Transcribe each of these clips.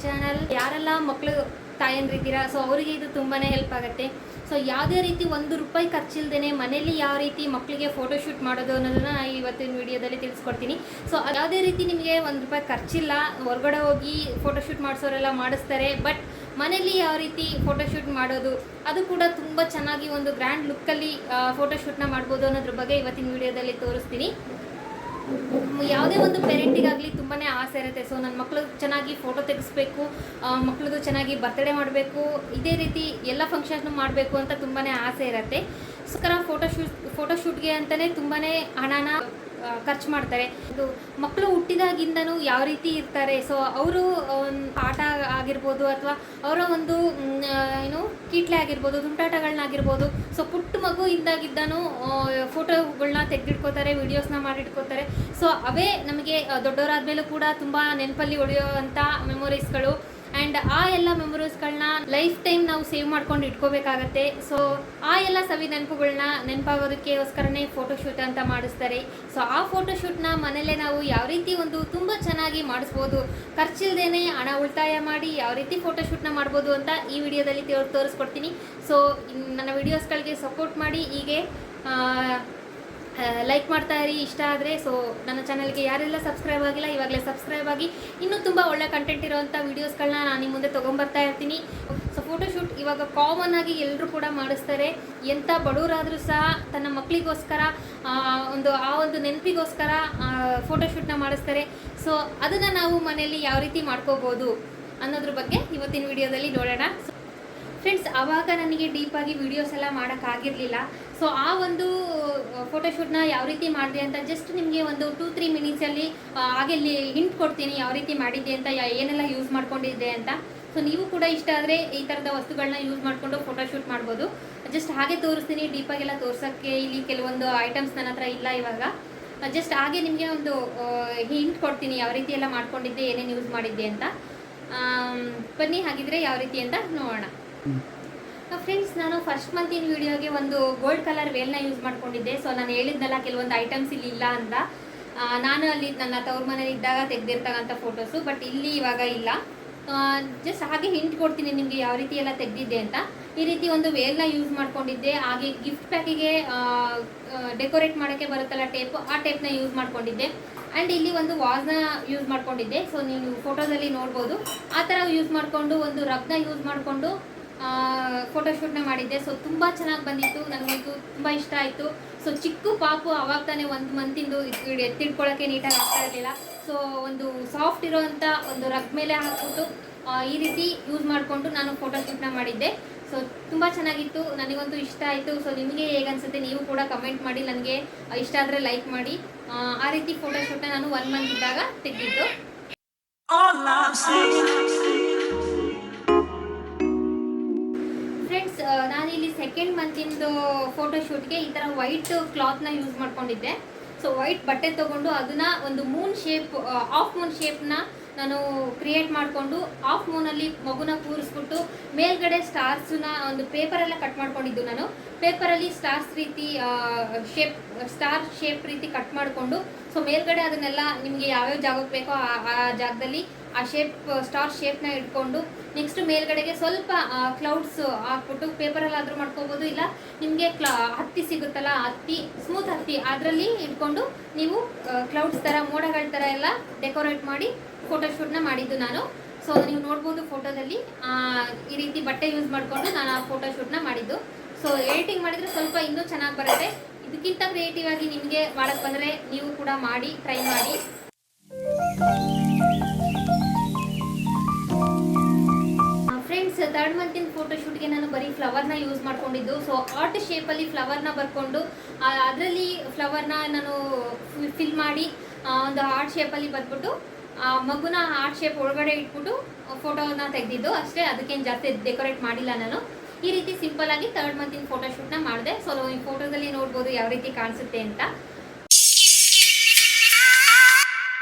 Channel. ಯಾರೆಲ್ಲ ಮಕ್ಕಳು ತಾಯಂದ್ರಿದ್ದೀರಾ, so ಅವರಿಗೆ ಇದು ತುಂಬಾ ಹೆಲ್ಪ್ ಆಗುತ್ತೆ. ಸೊ ಯಾವುದೇ ರೀತಿ ₹1 ಖರ್ಚಿಲ್ದೇ ಮನೇಲಿ ಯಾವ ರೀತಿ ಮಕ್ಕಳಿಗೆ ಫೋಟೋಶೂಟ್ ಮಾಡೋದು ಅನ್ನೋದನ್ನ ಇವತ್ತಿನ ವಿಡಿಯೋದಲ್ಲಿ ತಿಳಿಸ್ಕೊಡ್ತೀನಿ. ಸೊ ಯಾವುದೇ ರೀತಿ ನಿಮಗೆ ₹1 ಖರ್ಚಿಲ್ಲ. ಹೊರಗಡೆ ಹೋಗಿ ಫೋಟೋಶೂಟ್ ಮಾಡಿಸೋರೆಲ್ಲ ಮಾಡಿಸ್ತಾರೆ, ಬಟ್ ಮನೇಲಿ ಯಾವ ರೀತಿ ಫೋಟೋಶೂಟ್ ಮಾಡೋದು ಅದು ಕೂಡ ತುಂಬ ಚೆನ್ನಾಗಿ ಒಂದು ಗ್ರ್ಯಾಂಡ್ ಲುಕ್ಕಲ್ಲಿ ಫೋಟೋಶೂಟ್ನ ಮಾಡ್ಬೋದು ಅನ್ನೋದ್ರ ಬಗ್ಗೆ ಇವತ್ತಿನ ವಿಡಿಯೋದಲ್ಲಿ ತೋರಿಸ್ತೀನಿ. ಯಾವುದೇ ಒಂದು ಪೇರೆಂಟಿಗಾಗಲಿ ತುಂಬಾ ಆಸೆ ಇರುತ್ತೆ. ಸೊ ನನ್ನ ಮಕ್ಕಳು ಚೆನ್ನಾಗಿ ಫೋಟೋ ತೆಗೆಸ್ಬೇಕು, ಮಕ್ಕಳದು ಚೆನ್ನಾಗಿ ಬರ್ತ್ಡೇ ಮಾಡಬೇಕು, ಇದೇ ರೀತಿ ಎಲ್ಲ ಫಂಕ್ಷನ್ ಮಾಡಬೇಕು ಅಂತ ತುಂಬಾ ಆಸೆ ಇರುತ್ತೆ. ಸೊ ಫೋಟೋಶೂಟ್ಗೆ ಅಂತಲೇ ತುಂಬಾ ಹಣನ ಖರ್ಚು ಮಾಡ್ತಾರೆ. ಇದು ಮಕ್ಕಳು ಹುಟ್ಟಿದಾಗಿಂದನೂ ಯಾವ ರೀತಿ ಇರ್ತಾರೆ, ಸೊ ಅವರು ಆಟ ಆಗಿರ್ಬೋದು ಅಥವಾ ಅವರ ಒಂದು ಕೀಟ್ಲೆ ಆಗಿರ್ಬೋದು, ತುಂಟಾಟಗಳನ್ನಾಗಿರ್ಬೋದು, ಸೊ ಪುಟ್ಟ ಮಗು ಇದ್ದಾಗಿದ್ದಾನು ಫೋಟೋಗಳನ್ನ ತೆಗೆದಿಟ್ಕೋತಾರೆ, ವೀಡಿಯೋಸ್ನ ಮಾಡಿಟ್ಕೋತಾರೆ. ಸೊ ಅವೇ ನಮಗೆ ದೊಡ್ಡವರಾದ್ಮೇಲೂ ಕೂಡ ತುಂಬ ನೆನಪಲ್ಲಿ ಉಳಿಯೋವಂಥ ಮೆಮೊರೀಸ್ಗಳು. ಆ್ಯಂಡ್ ಆ ಎಲ್ಲ ಮೆಮೊರೀಸ್ಗಳನ್ನ ಲೈಫ್ ಟೈಮ್ ನಾವು ಸೇವ್ ಮಾಡ್ಕೊಂಡು ಇಟ್ಕೋಬೇಕಾಗತ್ತೆ. ಸೊ ಆ ಎಲ್ಲ ಸವಿ ನೆನಪುಗಳನ್ನ ನೆನಪಾಗೋದಕ್ಕೋಸ್ಕರನೇ ಫೋಟೋಶೂಟ್ ಅಂತ ಮಾಡಿಸ್ತಾರೆ. ಸೊ ಆ ಫೋಟೋಶೂಟ್ನ ಮನೇಲೇ ನಾವು ಯಾವ ರೀತಿ ಒಂದು ತುಂಬ ಚೆನ್ನಾಗಿ ಮಾಡಿಸ್ಬೋದು, ಖರ್ಚಿಲ್ದೇ ಹಣ ಉಳಿತಾಯ ಮಾಡಿ ಯಾವ ರೀತಿ ಫೋಟೋಶೂಟ್ನ ಮಾಡ್ಬೋದು ಅಂತ ಈ ವಿಡಿಯೋದಲ್ಲಿ ತೋರಿಸ್ಕೊಡ್ತೀನಿ. ಸೊ ನನ್ನ ವಿಡಿಯೋಸ್ಗಳಿಗೆ ಸಪೋರ್ಟ್ ಮಾಡಿ, ಹೀಗೆ ಲೈಕ್ ಮಾಡ್ತಾ ಇರಿ ಇಷ್ಟ ಆದರೆ. ಸೊ ನನ್ನ ಚಾನಲ್ಗೆ ಯಾರೆಲ್ಲ ಸಬ್ಸ್ಕ್ರೈಬ್ ಆಗಿಲ್ಲ ಇವಾಗಲೇ ಸಬ್ಸ್ಕ್ರೈಬ್ ಆಗಿ, ಇನ್ನೂ ತುಂಬ ಒಳ್ಳೆ ಕಂಟೆಂಟ್ ಇರೋವಂಥ ವೀಡಿಯೋಸ್ಗಳನ್ನ ನಾನು ನಿಮ್ಮ ಮುಂದೆ ತೊಗೊಂಬರ್ತಾ ಇರ್ತೀನಿ. ಸೊ ಫೋಟೋಶೂಟ್ ಇವಾಗ ಕಾಮನ್ ಆಗಿ ಎಲ್ಲರೂ ಕೂಡ ಮಾಡಿಸ್ತಾರೆ. ಎಂಥ ಬಡವರಾದರೂ ಸಹ ತನ್ನ ಮಕ್ಕಳಿಗೋಸ್ಕರ ಆ ಒಂದು ನೆನಪಿಗೋಸ್ಕರ ಫೋಟೋಶೂಟ್ನ ಮಾಡಿಸ್ತಾರೆ. ಸೊ ಅದನ್ನು ನಾವು ಮನೆಯಲ್ಲಿ ಯಾವ ರೀತಿ ಮಾಡ್ಕೋಬೋದು ಅನ್ನೋದ್ರ ಬಗ್ಗೆ ಇವತ್ತಿನ ವಿಡಿಯೋದಲ್ಲಿ ನೋಡೋಣ. ಫ್ರೆಂಡ್ಸ್, ಆವಾಗ ನನಗೆ ಡೀಪಾಗಿ ವೀಡಿಯೋಸ್ ಎಲ್ಲ ಮಾಡೋಕ್ಕಾಗಿರಲಿಲ್ಲ. ಸೊ ಆ ಒಂದು ಫೋಟೋಶೂಟ್ನ ಯಾವ ರೀತಿ ಮಾಡಿದೆ ಅಂತ ಜಸ್ಟ್ ನಿಮಗೆ ಒಂದು 2-3 ಮಿನಿಟ್ಸಲ್ಲಿ ಹಾಗೆ ಹಿಂಟ್ ಕೊಡ್ತೀನಿ ಯಾವ ರೀತಿ ಮಾಡಿದ್ದೆ ಅಂತ, ಏನೆಲ್ಲ ಯೂಸ್ ಮಾಡ್ಕೊಂಡಿದ್ದೆ ಅಂತ. ಸೊ ನೀವು ಕೂಡ ಇಷ್ಟ ಆದರೆ ಈ ಥರದ ವಸ್ತುಗಳನ್ನ ಯೂಸ್ ಮಾಡಿಕೊಂಡು ಫೋಟೋಶೂಟ್ ಮಾಡ್ಬೋದು. ಜಸ್ಟ್ ಹಾಗೆ ತೋರಿಸ್ತೀನಿ, ಡೀಪಾಗೆಲ್ಲ ತೋರ್ಸೋಕ್ಕೆ ಇಲ್ಲಿ ಕೆಲವೊಂದು ಐಟಮ್ಸ್ ನನ್ನ ಹತ್ರ ಇಲ್ಲ ಇವಾಗ. ಜಸ್ಟ್ ಹಾಗೆ ನಿಮಗೆ ಒಂದು ಹಿಂಟ್ ಕೊಡ್ತೀನಿ ಯಾವ ರೀತಿ ಎಲ್ಲ ಮಾಡ್ಕೊಂಡಿದ್ದೆ, ಏನೇನು ಯೂಸ್ ಮಾಡಿದ್ದೆ ಅಂತ. ಬನ್ನಿ ಹಾಗಿದ್ರೆ ಯಾವ ರೀತಿ ಅಂತ ನೋಡೋಣ. ಫ್ರೆಂಡ್ಸ್, ನಾನು ಫಸ್ಟ್ ಮಂತಿನ ವಿಡಿಯೋಗೆ ಒಂದು ಗೋಲ್ಡ್ ಕಲರ್ ವೇಲ್ನ ಯೂಸ್ ಮಾಡ್ಕೊಂಡಿದ್ದೆ. ಸೊ ನಾನು ಹೇಳಿದ್ನಲ್ಲ ಕೆಲವೊಂದು ಐಟಮ್ಸ್ ಇಲ್ಲಿ ಇಲ್ಲ ಅಂತ. ನಾನು ಅಲ್ಲಿ ನನ್ನ ತವ್ರ ಮನೇಲಿ ಇದ್ದಾಗ ತೆಗೆದಿರ್ತಕ್ಕಂಥ ಫೋಟೋಸು, ಬಟ್ ಇಲ್ಲಿ ಇವಾಗ ಇಲ್ಲ. ಜಸ್ಟ್ ಹಾಗೆ ಹಿಂಟ್ ಕೊಡ್ತೀನಿ ನಿಮಗೆ ಯಾವ ರೀತಿ ಎಲ್ಲ ತೆಗೆದಿದ್ದೆ ಅಂತ. ಈ ರೀತಿ ಒಂದು ವೇಲ್ನ ಯೂಸ್ ಮಾಡ್ಕೊಂಡಿದ್ದೆ. ಹಾಗೆ ಗಿಫ್ಟ್ ಪ್ಯಾಕಿಗೆ ಡೆಕೋರೇಟ್ ಮಾಡೋಕ್ಕೆ ಬರುತ್ತಲ್ಲ ಟೇಪು, ಆ ಟೇಪ್ನ ಯೂಸ್ ಮಾಡ್ಕೊಂಡಿದ್ದೆ. ಆ್ಯಂಡ್ ಇಲ್ಲಿ ಒಂದು ವಾಸ್ನ ಯೂಸ್ ಮಾಡ್ಕೊಂಡಿದ್ದೆ. ಸೊ ನೀವು ಫೋಟೋದಲ್ಲಿ ನೋಡ್ಬೋದು ಆ ಥರ ಯೂಸ್ ಮಾಡಿಕೊಂಡು ಒಂದು ರಬ್ನ ಯೂಸ್ ಮಾಡಿಕೊಂಡು ಫೋಟೋಶೂಟ್ನ ಮಾಡಿದ್ದೆ. ಸೊ ತುಂಬ ಚೆನ್ನಾಗಿ ಬಂದಿತ್ತು, ನನಗಂತೂ ತುಂಬ ಇಷ್ಟ ಆಯಿತು. ಸೊ ಚಿಕ್ಕ ಪಾಪು ಅವಾಗ ತಾನೇ 1 ಮಂತಿಂದು ಎತ್ತಿಡ್ಕೊಳ್ಳೋಕ್ಕೆ ನೀಟಾಗಿ ಆಗ್ತಾ ಇರಲಿಲ್ಲ. ಸೊ ಒಂದು ಸಾಫ್ಟ್ ಇರೋವಂಥ ಒಂದು ರಗ್ ಮೇಲೆ ಹಾಕ್ಬಿಟ್ಟು ಈ ರೀತಿ ಯೂಸ್ ಮಾಡಿಕೊಂಡು ನಾನು ಫೋಟೋಶೂಟ್ನ ಮಾಡಿದ್ದೆ. ಸೊ ತುಂಬ ಚೆನ್ನಾಗಿತ್ತು, ನನಗಂತೂ ಇಷ್ಟ ಆಯಿತು. ಸೊ ನಿಮಗೆ ಹೇಗನ್ಸುತ್ತೆ ನೀವು ಕೂಡ ಕಮೆಂಟ್ ಮಾಡಿ, ನನಗೆ ಇಷ್ಟ ಆದರೆ ಲೈಕ್ ಮಾಡಿ. ಆ ರೀತಿ ಫೋಟೋಶೂಟ್ನ ನಾನು 1 ಮಂತ್ ಇದ್ದಾಗ ತೆಗೆದಿದ್ದು. ಫ್ರೆಂಡ್ಸ್, ನಾನಿಲ್ಲಿ 2nd ಮಂತಿಂದು ಫೋಟೋಶೂಟ್ಗೆ ಈ ಥರ ವೈಟ್ ಕ್ಲಾತ್ನ ಯೂಸ್ ಮಾಡ್ಕೊಂಡಿದ್ದೆ. ಸೊ ವೈಟ್ ಬಟ್ಟೆ ತೊಗೊಂಡು ಅದನ್ನು ಒಂದು ಮೂನ್ ಶೇಪ್, ಆಫ್ ಮೂನ್ ಶೇಪ್ನ ನಾನು ಕ್ರಿಯೇಟ್ ಮಾಡಿಕೊಂಡು ಆಫ್ ಮೂನಲ್ಲಿ ಮಗುನ ಕೂರಿಸ್ಬಿಟ್ಟು ಮೇಲ್ಗಡೆ ಸ್ಟಾರ್ಸ್ನ ಒಂದು ಪೇಪರೆಲ್ಲ ಕಟ್ ಮಾಡ್ಕೊಂಡಿದ್ದು. ನಾನು ಪೇಪರಲ್ಲಿ ಸ್ಟಾರ್ಸ್ ರೀತಿ ಸ್ಟಾರ್ ಶೇಪ್ ರೀತಿ ಕಟ್ ಮಾಡಿಕೊಂಡು, ಸೊ ಮೇಲ್ಗಡೆ ಅದನ್ನೆಲ್ಲ ನಿಮಗೆ ಯಾವ್ಯಾವ ಜಾಗಕ್ಕೆ ಬೇಕೋ ಆ ಜಾಗದಲ್ಲಿ ಆ ಸ್ಟಾರ್ ಶೇಪ್ನ ಇಟ್ಕೊಂಡು, ನೆಕ್ಸ್ಟ್ ಮೇಲ್ಗಡೆಗೆ ಸ್ವಲ್ಪ ಕ್ಲೌಡ್ಸ್ ಹಾಕ್ಬಿಟ್ಟು, ಪೇಪರಲ್ಲಾದರೂ ಮಾಡ್ಕೋಬೋದು, ಇಲ್ಲ ನಿಮಗೆ ಹತ್ತಿ ಸಿಗುತ್ತಲ್ಲ, ಸ್ಮೂತ್ ಹತ್ತಿ ಅದರಲ್ಲಿ ಇಟ್ಕೊಂಡು ನೀವು ಕ್ಲೌಡ್ಸ್ ಥರ, ಮೋಡಗಳ ಥರ ಎಲ್ಲ ಡೆಕೋರೇಟ್ ಮಾಡಿ ಫೋಟೋಶೂಟ್ನ ಮಾಡಿದ್ದು ನಾನು. ಸೊ ನೀವು ನೋಡ್ಬೋದು ಫೋಟೋದಲ್ಲಿ ಈ ರೀತಿ ಬಟ್ಟೆ ಯೂಸ್ ಮಾಡಿಕೊಂಡು ನಾನು ಆ ಫೋಟೋಶೂಟ್ನ ಮಾಡಿದ್ದು. ಸೊ ಎಡಿಟಿಂಗ್ ಮಾಡಿದರೆ ಸ್ವಲ್ಪ ಇನ್ನೂ ಚೆನ್ನಾಗಿ ಬರುತ್ತೆ. ಇದಕ್ಕಿಂತ ಕ್ರಿಯೇಟಿವ್ ಆಗಿ ನಿಮಗೆ ಮಾಡೋಕ್ಕೆ ಬಂದರೆ ನೀವು ಕೂಡ ಮಾಡಿ, ಟ್ರೈ ಮಾಡಿ. ಫ್ರೆಂಡ್ಸ್, 3rd ಮಂತಿನ ಫೋಟೋಶೂಟ್ಗೆ ನಾನು ಬರೀ ಫ್ಲವರ್ನ ಯೂಸ್ ಮಾಡ್ಕೊಂಡಿದ್ದು. ಸೊ ಆರ್ಟ್ ಶೇಪಲ್ಲಿ ಫ್ಲವರ್ನ ಬರ್ಕೊಂಡು ಅದರಲ್ಲಿ ಫ್ಲವರ್ನ ನಾನು ಫಿಲ್ ಮಾಡಿ ಒಂದು ಆರ್ಟ್ ಶೇಪಲ್ಲಿ ಬಂದ್ಬಿಟ್ಟು ಮಗುನ ಆರ್ಟ್ ಶೇಪ್ ಒಳಗಡೆ ಇಟ್ಬಿಟ್ಟು ಫೋಟೋನ ತೆಗೆದಿದ್ದು ಅಷ್ಟೇ. ಅದಕ್ಕೇನು ಜಾಸ್ತಿ ಡೆಕೋರೇಟ್ ಮಾಡಿಲ್ಲ ನಾನು. ಈ ರೀತಿ ಸಿಂಪಲ್ ಆಗಿ 3rd ಮಂತಿನ ಫೋಟೋಶೂಟ್ನ ಮಾಡಿದೆ. ಸೊ ಈ ಫೋಟೋದಲ್ಲಿ ನೋಡ್ಬೋದು ಯಾವ ರೀತಿ ಕಾಣಿಸುತ್ತೆ ಅಂತ.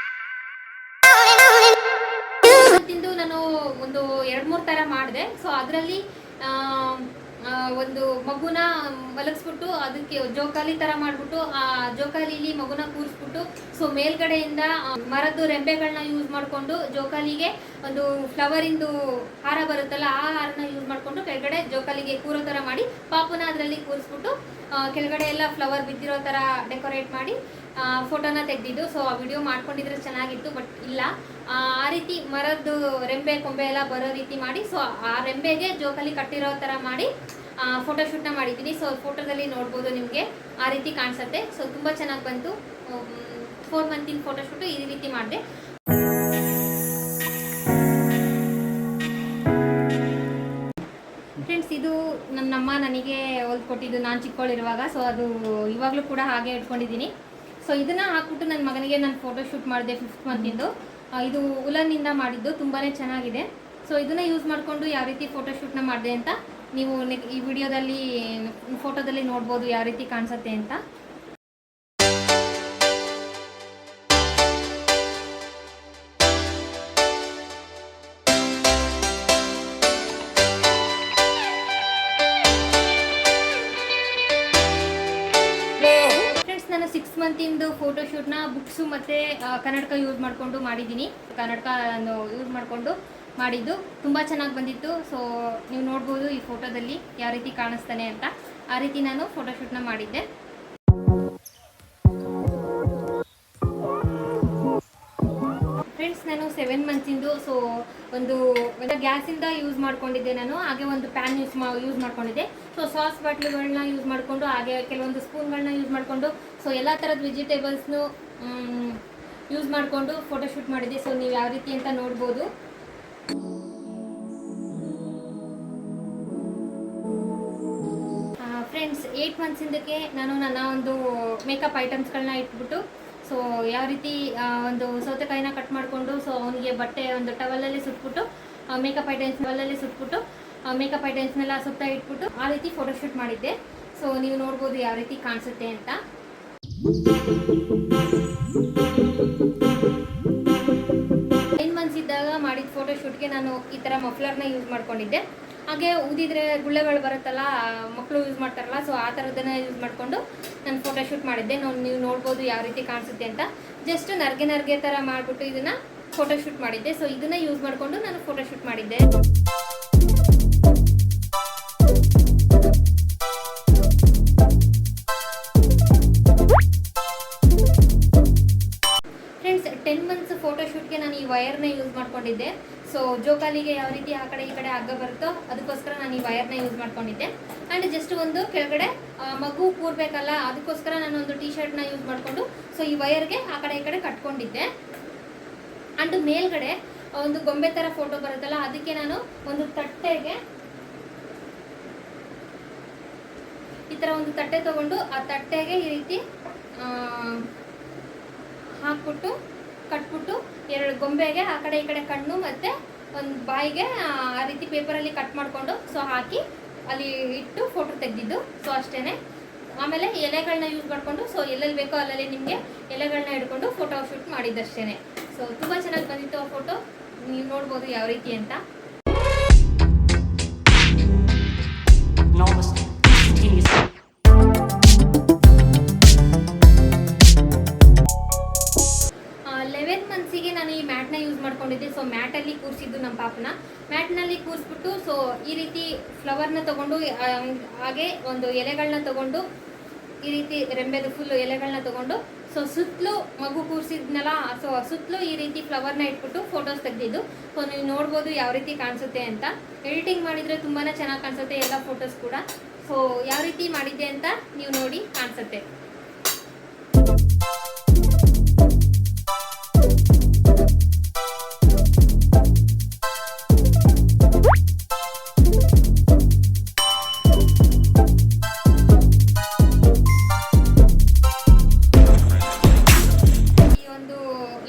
ನಾನು ಒಂದು 2-3 ಥರ ಮಾಡಿದೆ. ಸೊ ಅದರಲ್ಲಿ ಒಂದು ಮಗುನ ಮಲಗಿಸ್ಬಿಟ್ಟು ಅದಕ್ಕೆ ಜೋಕಾಲಿ ಥರ ಮಾಡಿಬಿಟ್ಟು ಆ ಜೋಕಾಲಿಲಿ ಮಗುನ ಕೂರಿಸ್ಬಿಟ್ಟು ಸೊ ಮೇಲ್ಗಡೆಯಿಂದ ಮರದ್ದು ರೆಂಬೆಗಳನ್ನ ಯೂಸ್ ಮಾಡಿಕೊಂಡು ಜೋಕಾಲಿಗೆ ಒಂದು ಫ್ಲವರಿಂದು ಹಾರ ಬರುತ್ತಲ್ಲ ಆ ಹಾರನ ಯೂಸ್ ಮಾಡಿಕೊಂಡು ಕೆಳಗಡೆ ಜೋಕಾಲಿಗೆ ಕೂರೋ ಥರ ಮಾಡಿ ಪಾಪುನ ಅದರಲ್ಲಿ ಕೂರಿಸ್ಬಿಟ್ಟು ಕೆಳಗಡೆ ಎಲ್ಲ ಫ್ಲವರ್ ಬಿದ್ದಿರೋ ಥರ ಡೆಕೋರೇಟ್ ಮಾಡಿ ಫೋಟೋನ ತೆಗೆದಿದ್ದು. ಸೊ ಆ ವಿಡಿಯೋ ಮಾಡ್ಕೊಂಡಿದ್ರೆ ಚೆನ್ನಾಗಿತ್ತು, ಬಟ್ ಇಲ್ಲ, ಆ ರೀತಿ ಮರದ್ದು ರೆಂಬೆ ಕೊಂಬೆ ಎಲ್ಲ ಬರೋ ರೀತಿ ಮಾಡಿ ಸೊ ಆ ರೆಂಬೆಗೆ ಜೋಕಾಲಿ ಕಟ್ಟಿರೋ ಥರ ಮಾಡಿ ಫೋಟೋಶೂಟ್ನ ಮಾಡಿದ್ದೀನಿ. ಸೊ ಫೋಟೋದಲ್ಲಿ ನೋಡ್ಬೋದು ನಿಮಗೆ ಆ ರೀತಿ ಕಾಣಿಸುತ್ತೆ. ಸೊ ತುಂಬ ಚೆನ್ನಾಗಿ ಬಂತು. 4 ಮಂತಿನ ಫೋಟೋಶೂಟು ಈ ರೀತಿ ಮಾಡಿದೆ. ಫ್ರೆಂಡ್ಸ್, ಇದು ನನ್ನಮ್ಮ ನನಗೆ ಹೊಲ್ಕೊಟ್ಟಿದ್ದು ನಾನು ಚಿಕ್ಕವಳಿರುವಾಗ. ಸೊ ಅದು ಇವಾಗಲೂ ಕೂಡ ಹಾಗೆ ಇಟ್ಕೊಂಡಿದ್ದೀನಿ. ಸೊ ಇದನ್ನು ಹಾಕ್ಬಿಟ್ಟು ನನ್ನ ಮಗನಿಗೆ ನಾನು ಫೋಟೋಶೂಟ್ ಮಾಡಿದೆ 5th ಮಂತಿಂದು. ಇದು ಉಲನ್ನಿಂದ ಮಾಡಿದ್ದು, ತುಂಬಾ ಚೆನ್ನಾಗಿದೆ. ಸೊ ಇದನ್ನು ಯೂಸ್ ಮಾಡಿಕೊಂಡು ಯಾವ ರೀತಿ ಫೋಟೋಶೂಟ್ನ ಮಾಡಿದೆ ಅಂತ ನೀವು ಈ ವಿಡಿಯೋದಲ್ಲಿ ಫೋಟೋದಲ್ಲಿ ನೋಡ್ಬೋದು ಯಾವ ರೀತಿ ಕಾಣಿಸುತ್ತೆ ಅಂತ. ನಾನು 6 ಮಂತಿಂದು ಫೋಟೋಶೂಟ್ನ ಬುಕ್ಸು ಮತ್ತು ಕನ್ನಡಕ ಯೂಸ್ ಮಾಡಿಕೊಂಡು ಮಾಡಿದ್ದೀನಿ. ಕನ್ನಡಕ ಯೂಸ್ ಮಾಡಿಕೊಂಡು ಮಾಡಿದ್ದು ತುಂಬ ಚೆನ್ನಾಗಿ ಬಂದಿತ್ತು. ಸೊ ನೀವು ನೋಡ್ಬೋದು ಈ ಫೋಟೋದಲ್ಲಿ ಯಾವ ರೀತಿ ಕಾಣಿಸ್ತಾನೆ ಅಂತ. ಆ ರೀತಿ ನಾನು ಫೋಟೋಶೂಟ್ನ ಮಾಡಿದ್ದೆ. ಫ್ರೆಂಡ್ಸ್, ನಾನು 7 ಮಂತ್ಸಿಂದು ಸೊ ಒಂದು ಗ್ಯಾಸಿಂದ ಯೂಸ್ ಮಾಡ್ಕೊಂಡಿದ್ದೆ ನಾನು. ಹಾಗೆ ಒಂದು ಪ್ಯಾನ್ ಯೂಸ್ ಮಾಡ್ಕೊಂಡಿದ್ದೆ. ಸೊ ಸಾಸ್ ಬಾಟ್ಲುಗಳನ್ನ ಯೂಸ್ ಮಾಡಿಕೊಂಡು ಹಾಗೆ ಕೆಲವೊಂದು ಸ್ಪೂನ್ಗಳನ್ನ ಯೂಸ್ ಮಾಡಿಕೊಂಡು ಸೊ ಎಲ್ಲ ಥರದ ವೆಜಿಟೇಬಲ್ಸ್ನು ಯೂಸ್ ಮಾಡಿಕೊಂಡು ಫೋಟೋಶೂಟ್ ಮಾಡಿದ್ದೆ. ಸೊ ನೀವು ಯಾವ ರೀತಿ ಅಂತ ನೋಡ್ಬೋದು. ಫ್ರೆಂಡ್ಸ್, 8 ಮಂತ್ಸಿಂದಕ್ಕೆ ನಾನು ನನ್ನ ಒಂದು ಮೇಕಪ್ ಐಟಮ್ಸ್ಗಳನ್ನ ಇಟ್ಬಿಟ್ಟು ಸೊ ಯಾವ ರೀತಿ ಒಂದು ಸೌತೆಕಾಯಿನ ಕಟ್ ಮಾಡಿಕೊಂಡು ಸೊ ಅವನಿಗೆ ಬಟ್ಟೆ ಒಂದು ಟವಲಲ್ಲಿ ಸುಟ್ಬಿಟ್ಟು ಮೇಕಪ್ ಐಟಮ್ಸ್ನೆಲ್ಲ ಸುತ್ತ ಇಟ್ಬಿಟ್ಟು ಆ ರೀತಿ ಫೋಟೋಶೂಟ್ ಮಾಡಿದ್ದೆ. ಸೊ ನೀವು ನೋಡ್ಬೋದು ಯಾವ ರೀತಿ ಕಾಣಿಸುತ್ತೆ ಅಂತ. ಇದ್ದಾಗ ಮಾಡಿದ ಫೋಟೋಶೂಟ್ಗೆ ನಾನು ಈ ಥರ ಮಫ್ಲರ್ನ ಯೂಸ್ ಮಾಡ್ಕೊಂಡಿದ್ದೆ. ಹಾಗೆ ಊದಿದ್ರೆ ಗುಳ್ಳೆಗಳು ಬರುತ್ತಲ್ಲ, ಮಕ್ಕಳು ಯೂಸ್ ಮಾಡ್ತಾರಲ್ಲ, ಸೊ ಆ ಥರದನ್ನ ಯೂಸ್ ಮಾಡಿಕೊಂಡು ನಾನು ಫೋಟೋಶೂಟ್ ಮಾಡಿದ್ದೆ. ನೀವು ನೋಡ್ಬೋದು ಯಾವ ರೀತಿ ಕಾಣಿಸುತ್ತೆ ಅಂತ. ಜಸ್ಟ್ ನರ್ಗೆ ಥರ ಮಾಡಿಬಿಟ್ಟು ಇದನ್ನು ಫೋಟೋಶೂಟ್ ಮಾಡಿದ್ದೆ. ಸೊ ಇದನ್ನು ಯೂಸ್ ಮಾಡಿಕೊಂಡು ನಾನು ಫೋಟೋಶೂಟ್ ಮಾಡಿದ್ದೆ. ಫ್ರೆಂಡ್ಸ್, 10 ಮಂತ್ಸ್ ಫೋಟೋಶೂಟ್ಗೆ ನಾನು ಈ ವೈರ್ನ ಯೂಸ್ ಮಾಡ್ಕೊಂಡಿದ್ದೆ. ಸೊ ಜೋಕಾಲಿಗೆ ಯಾವ ರೀತಿ ಆ ಕಡೆ ಈ ಕಡೆ ಹಗ್ಗ ಬರುತ್ತೋ ಅದಕ್ಕೋಸ್ಕರ ನಾನು ಈ ವೈರ್ನ ಯೂಸ್ ಮಾಡ್ಕೊಂಡಿದ್ದೆ. ಆ್ಯಂಡ್ ಜಸ್ಟ್ ಒಂದು ಕೆಳಗಡೆ ಮಗು ಕೂರ್ಬೇಕಲ್ಲ, ಅದಕ್ಕೋಸ್ಕರ ನಾನು ಒಂದು ಟೀ ಶರ್ಟ್ನ ಯೂಸ್ ಮಾಡಿಕೊಂಡು ಸೊ ಈ ವೈರ್ಗೆ ಆ ಕಡೆ ಈ ಕಡೆ ಕಟ್ಕೊಂಡಿದ್ದೆ. ಆ್ಯಂಡ್ ಮೇಲ್ಗಡೆ ಒಂದು ಗೊಂಬೆ ಥರ ಫೋಟೋ ಬರುತ್ತಲ್ಲ, ಅದಕ್ಕೆ ನಾನು ಒಂದು ತಟ್ಟೆಗೆ ಈ ಥರ ಒಂದು ತಟ್ಟೆ ತೊಗೊಂಡು ಆ ತಟ್ಟೆಗೆ ಈ ರೀತಿ ಹಾಕ್ಬಿಟ್ಟು ಕಟ್ಬಿಟ್ಟು 2 ಗೊಂಬೆಗೆ ಆ ಕಡೆ ಈ ಕಡೆ ಕಣ್ಣು ಮತ್ತು ಒಂದು ಬಾಯಿಗೆ ಆ ರೀತಿ ಪೇಪರಲ್ಲಿ ಕಟ್ ಮಾಡಿಕೊಂಡು ಸೊ ಹಾಕಿ ಅಲ್ಲಿ ಇಟ್ಟು ಫೋಟೋ ತೆಗೆದಿದ್ದು. ಸೊ ಅಷ್ಟೇ. ಆಮೇಲೆ ಎಲೆಗಳನ್ನ ಯೂಸ್ ಮಾಡಿಕೊಂಡು ಸೊ ಎಲ್ಲೆಲ್ಲಿ ಬೇಕೋ ಅಲ್ಲಲ್ಲಿ ನಿಮಗೆ ಎಲೆಗಳನ್ನ ಹಿಡ್ಕೊಂಡು ಫೋಟೋ ಶೂಟ್ ಮಾಡಿದ್ದಷ್ಟೇ. ಸೊ ತುಂಬ ಚೆನ್ನಾಗಿ ಬಂದಿತ್ತು ಆ ಫೋಟೋ. ನೀವು ನೋಡ್ಬೋದು ಯಾವ ರೀತಿ ಅಂತ. ನಾನು ಈ ಮ್ಯಾಟ್ನ ಯೂಸ್ ಮಾಡ್ಕೊಂಡಿದ್ದೆ. ಸೊ ಮ್ಯಾಟಲ್ಲಿ ಕೂರಿಸಿದ್ದು ನಮ್ಮ ಪಾಪನ. ಮ್ಯಾಟ್ನಲ್ಲಿ ಕೂರಿಸ್ಬಿಟ್ಟು ಸೊ ಈ ರೀತಿ ಫ್ಲವರ್ನ ತೊಗೊಂಡು ಹಾಗೆ ಒಂದು ಎಲೆಗಳನ್ನ ತೊಗೊಂಡು ಈ ರೀತಿ ರೆಂಬೆದು ಫುಲ್ಲು ಎಲೆಗಳನ್ನ ತೊಗೊಂಡು ಸೊ ಸುತ್ತಲೂ ಮಗು ಕೂರಿಸಿದ್ನಲ್ಲ, ಸೊ ಸುತ್ತಲೂ ಈ ರೀತಿ ಫ್ಲವರ್ನ ಇಟ್ಬಿಟ್ಟು ಫೋಟೋಸ್ ತೆಗೆದಿದ್ದು. ಸೊ ನೀವು ನೋಡ್ಬೋದು ಯಾವ ರೀತಿ ಕಾಣಿಸುತ್ತೆ ಅಂತ. ಎಡಿಟಿಂಗ್ ಮಾಡಿದರೆ ತುಂಬಾ ಚೆನ್ನಾಗಿ ಕಾಣಿಸುತ್ತೆ ಎಲ್ಲ ಫೋಟೋಸ್ ಕೂಡ. ಸೊ ಯಾವ ರೀತಿ ಮಾಡಿದ್ದೆ ಅಂತ ನೀವು ನೋಡಿ ಕಾಣಿಸುತ್ತೆ.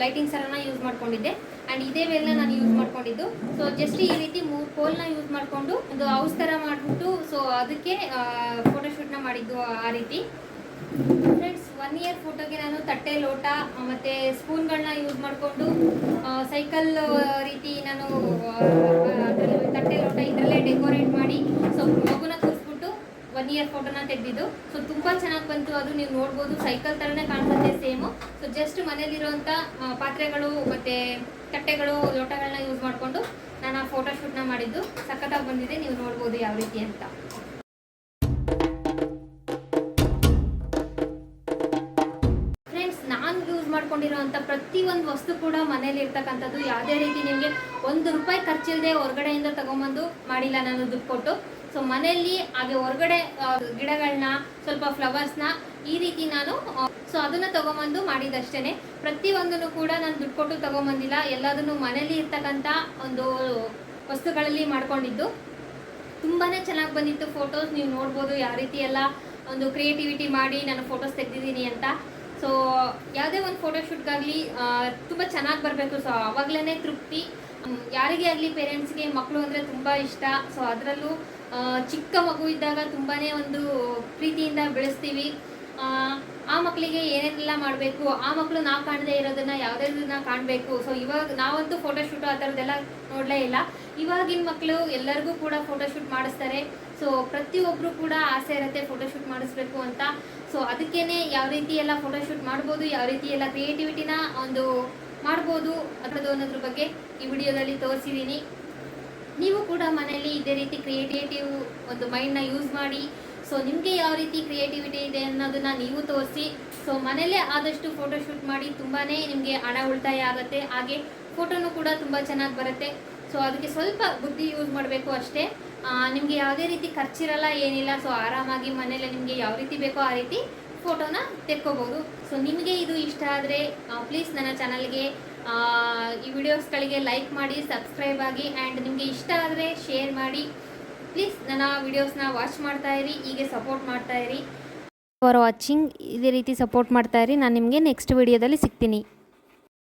ಲೈಟಿಂಗ್ಸ್ ಎಲ್ಲ ಯೂಸ್ ಮಾಡ್ಕೊಂಡಿದ್ದೆ. ಆ್ಯಂಡ್ ಇದೇ ವೇಲ್ನ ನಾನು ಯೂಸ್ ಮಾಡ್ಕೊಂಡಿದ್ದು. ಸೊ ಜಸ್ಟ್ ಈ ರೀತಿ 3 ಪೋಲ್ನ ಯೂಸ್ ಮಾಡಿಕೊಂಡು ಒಂದು ಹೌಸ್ ಥರ ಮಾಡಿಬಿಟ್ಟು ಸೊ ಅದಕ್ಕೆ ಫೋಟೋಶೂಟ್ನ ಮಾಡಿದ್ದು ಆ ರೀತಿ. ಫ್ರೆಂಡ್ಸ್, 1 ಇಯರ್ ಫೋಟೋಗೆ ನಾನು ತಟ್ಟೆ ಲೋಟ ಮತ್ತು ಸ್ಪೂನ್ಗಳನ್ನ ಯೂಸ್ ಮಾಡಿಕೊಂಡು ಸೈಕಲ್ ರೀತಿ ನಾನು ಅದರಲ್ಲಿ ತಟ್ಟೆ ಲೋಟ ಇದರಲ್ಲೇ ಡೆಕೋರೇಟ್ ಮಾಡಿ ಸೊ ಮಗುನ ಕೂರಿಸ್ಬಿಟ್ಟು ಇಯರ್ ಫೋಟೋನ ತೆಗೆದಿದ್ದು. ಸೊ ತುಂಬ ಚೆನ್ನಾಗಿ ಬಂತು. ಅದು ನೀವು ನೋಡ್ಬೋದು, ಸೈಕಲ್ ಥರನೇ ಕಾಣಿಸುತ್ತೆ ಸೇಮು. ಸೊ ಜಸ್ಟ್ ಮನೇಲಿರುವಂಥ ಪಾತ್ರೆಗಳು ಮತ್ತು ತಟ್ಟೆಗಳು, ಲೋಟಗಳನ್ನ ಯೂಸ್ ಮಾಡಿಕೊಂಡು ನಾನು ಆ ಫೋಟೋಶೂಟ್ನ ಮಾಡಿದ್ದು. ಸಖತ್ತಾಗಿ ಬಂದಿದೆ, ನೀವು ನೋಡ್ಬೋದು ಯಾವ ರೀತಿ ಅಂತ. ಮಾಡ್ಕೊಂಡಿರೋಂಥ ಪ್ರತಿಯೊಂದು ವಸ್ತು ಕೂಡ ಮನೇಲಿ ಇರ್ತಕ್ಕಂಥದ್ದು. ಯಾವುದೇ ರೀತಿ ನಿಮಗೆ ₹1 ಖರ್ಚಿಲ್ಲದೆ ಹೊರಗಡೆಯಿಂದ ತಗೊಂಬಂದು ಮಾಡಿಲ್ಲ ನಾನು ದುಡ್ಡು ಕೊಟ್ಟು. ಸೊ ಮನೆಯಲ್ಲಿ ಹಾಗೆ ಹೊರಗಡೆ ಗಿಡಗಳನ್ನ, ಸ್ವಲ್ಪ ಫ್ಲವರ್ಸ್ನ ಈ ರೀತಿ ನಾನು ಅದನ್ನು ತೊಗೊಂಬಂದು ಮಾಡಿದಷ್ಟೇ. ಪ್ರತಿಯೊಂದನ್ನು ಕೂಡ ನಾನು ದುಡ್ಡು ಕೊಟ್ಟು ತೊಗೊಂಬಂದಿಲ್ಲ. ಎಲ್ಲದನ್ನು ಮನೇಲಿ ಇರ್ತಕ್ಕಂಥ ಒಂದು ವಸ್ತುಗಳಲ್ಲಿ ಮಾಡ್ಕೊಂಡಿದ್ದು. ತುಂಬಾ ಚೆನ್ನಾಗಿ ಬಂದಿತ್ತು ಫೋಟೋಸ್. ನೀವು ನೋಡ್ಬೋದು ಯಾವ ರೀತಿ ಎಲ್ಲ ಒಂದು ಕ್ರಿಯೇಟಿವಿಟಿ ಮಾಡಿ ನಾನು ಫೋಟೋಸ್ ತೆಗೆದಿದ್ದೀನಿ ಅಂತ. ಸೊ ಯಾವುದೇ ಒಂದು ಫೋಟೋಶೂಟ್ಗಾಗಲಿ ತುಂಬ ಚೆನ್ನಾಗಿ ಬರಬೇಕು. ಸೊ ಆವಾಗಲೇ ತೃಪ್ತಿ. ಯಾರಿಗೇ ಆಗಲಿ ಪೇರೆಂಟ್ಸ್ಗೆ ಮಕ್ಕಳು ಅಂದರೆ ತುಂಬ ಇಷ್ಟ. ಸೊ ಅದರಲ್ಲೂ ಚಿಕ್ಕ ಮಗು ಇದ್ದಾಗ ತುಂಬಾ ಒಂದು ಪ್ರೀತಿಯಿಂದ ಬೆಳೆಸ್ತೀವಿ. ಆ ಮಕ್ಕಳಿಗೆ ಏನೇನೆಲ್ಲ ಮಾಡಬೇಕು, ಆ ಮಕ್ಕಳು ನಾವು ಕಾಣದೇ ಇರೋದನ್ನು ಯಾವುದನ್ನ ಕಾಣಬೇಕು. ಸೊ ಇವಾಗ ನಾವಂತೂ ಫೋಟೋಶೂಟು ಆ ಥರದ್ದೆಲ್ಲ ನೋಡಲೇ ಇಲ್ಲ. ಇವಾಗಿನ ಮಕ್ಕಳು ಎಲ್ಲರಿಗೂ ಕೂಡ ಫೋಟೋಶೂಟ್ ಮಾಡಿಸ್ತಾರೆ. ಸೊ ಪ್ರತಿಯೊಬ್ಬರು ಕೂಡ ಆಸೆ ಇರುತ್ತೆ ಫೋಟೋಶೂಟ್ ಮಾಡಿಸ್ಬೇಕು ಅಂತ. ಸೊ ಅದಕ್ಕೇ ಯಾವ ರೀತಿ ಎಲ್ಲ ಫೋಟೋಶೂಟ್ ಮಾಡ್ಬೋದು, ಯಾವ ರೀತಿ ಎಲ್ಲ ಕ್ರಿಯೇಟಿವಿಟಿನ ಒಂದು ಮಾಡ್ಬೋದು ಅನ್ನೋದ್ರ ಬಗ್ಗೆ ಈ ವಿಡಿಯೋದಲ್ಲಿ ತೋರಿಸಿದ್ದೀನಿ. ನೀವು ಕೂಡ ಮನೆಯಲ್ಲಿ ಇದೇ ರೀತಿ ಕ್ರಿಯೇಟಿವ್ ಒಂದು ಮೈಂಡ್ನ ಯೂಸ್ ಮಾಡಿ. ಸೊ ನಿಮಗೆ ಯಾವ ರೀತಿ ಕ್ರಿಯೇಟಿವಿಟಿ ಇದೆ ಅನ್ನೋದನ್ನು ನೀವು ತೋರಿಸಿ. ಸೊ ಮನೆಯಲ್ಲೇ ಆದಷ್ಟು ಫೋಟೋಶೂಟ್ ಮಾಡಿ. ತುಂಬಾ ನಿಮಗೆ ಹಣ ಉಳಿತಾಯ ಆಗುತ್ತೆ, ಹಾಗೆ ಫೋಟೋನು ಕೂಡ ತುಂಬ ಚೆನ್ನಾಗಿ ಬರುತ್ತೆ. ಸೊ ಅದಕ್ಕೆ ಸ್ವಲ್ಪ ಬುದ್ಧಿ ಯೂಸ್ ಮಾಡಬೇಕು ಅಷ್ಟೇ. ನಿಮಗೆ ಯಾವುದೇ ರೀತಿ ಖರ್ಚಿರಲ್ಲ, ಏನಿಲ್ಲ. ಸೊ ಆರಾಮಾಗಿ ಮನೇಲೆ ನಿಮಗೆ ಯಾವ ರೀತಿ ಬೇಕೋ ಆ ರೀತಿ ಫೋಟೋನ ತೆಕ್ಕೋಬೋದು. ಸೊ ನಿಮಗೆ ಇದು ಇಷ್ಟ ಆದರೆ ಪ್ಲೀಸ್ ನನ್ನ ಚಾನಲ್ಗೆ ಈ ವಿಡಿಯೋಸ್ಗಳಿಗೆ ಲೈಕ್ ಮಾಡಿ, ಸಬ್ಸ್ಕ್ರೈಬ್ ಆಗಿ. ಆ್ಯಂಡ್ ನಿಮಗೆ ಇಷ್ಟ ಆದರೆ ಶೇರ್ ಮಾಡಿ. ಪ್ಲೀಸ್ ನನ್ನ ವಿಡಿಯೋಸ್ನ ವಾಚ್ ಮಾಡ್ತಾಯಿರಿ, ಹೀಗೆ ಸಪೋರ್ಟ್ ಮಾಡ್ತಾಯಿರಿ. For watching. ಇದೇ ರೀತಿ ಸಪೋರ್ಟ್ ಮಾಡ್ತಾಯಿರಿ. ನಾನು ನಿಮಗೆ ನೆಕ್ಸ್ಟ್ ವಿಡಿಯೋದಲ್ಲಿ ಸಿಗ್ತೀನಿ.